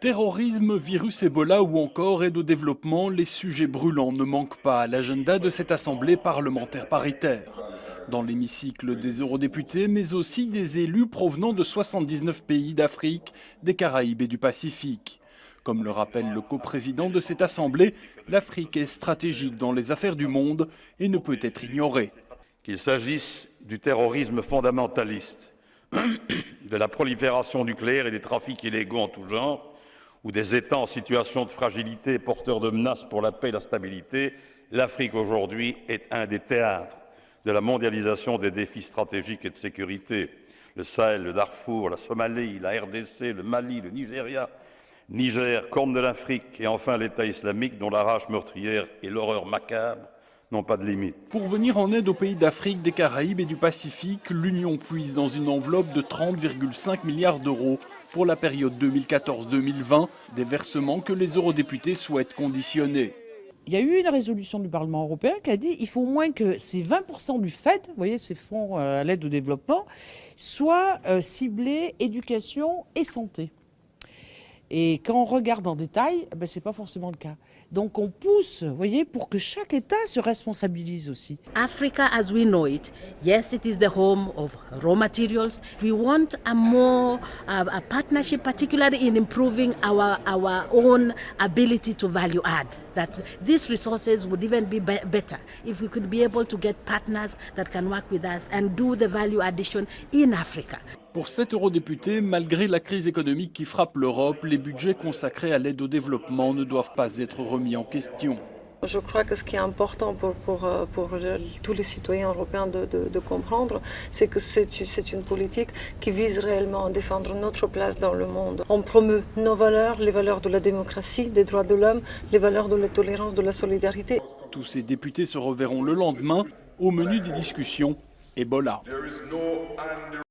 Terrorisme, virus Ebola ou encore aide au développement, les sujets brûlants ne manquent pas à l'agenda de cette assemblée parlementaire paritaire. Dans l'hémicycle des eurodéputés, mais aussi des élus provenant de 79 pays d'Afrique, des Caraïbes et du Pacifique. Comme le rappelle le coprésident de cette assemblée, l'Afrique est stratégique dans les affaires du monde et ne peut être ignorée. Qu'il s'agisse du terrorisme fondamentaliste, de la prolifération nucléaire et des trafics illégaux en tout genre, ou des États en situation de fragilité porteurs de menaces pour la paix et la stabilité, l'Afrique aujourd'hui est un des théâtres de la mondialisation des défis stratégiques et de sécurité. Le Sahel, le Darfour, la Somalie, la RDC, le Mali, le Nigeria, Niger, Corne de l'Afrique et enfin l'État islamique dont la rage meurtrière et l'horreur macabre n'ont pas de limite. Pour venir en aide aux pays d'Afrique, des Caraïbes et du Pacifique, l'Union puise dans une enveloppe de 30,5 milliards d'euros pour la période 2014-2020, des versements que les eurodéputés souhaitent conditionner. Il y a eu une résolution du Parlement européen qui a dit qu'il faut au moins que ces 20% du FED, vous voyez, ces fonds à l'aide au développement, soient ciblés éducation et santé. Et quand on regarde en détail, ce n'est pas forcément le cas. Donc on pousse, vous voyez, pour que chaque État se responsabilise aussi. Africa as we know it, yes, it is the home of raw materials. We want a partnership, particularly in improving our own ability to value add. That these resources would even be better if we could be able to get partners that can work with us and do the value addition in Africa. Pour 7 eurodéputés, malgré la crise économique qui frappe l'Europe, les budgets consacrés à l'aide au développement ne doivent pas être remis en question. Je crois que ce qui est important pour tous les citoyens européens de comprendre, c'est que c'est une politique qui vise réellement à défendre notre place dans le monde. On promeut nos valeurs, les valeurs de la démocratie, des droits de l'homme, les valeurs de la tolérance, de la solidarité. Tous ces députés se reverront le lendemain au menu des discussions Ebola.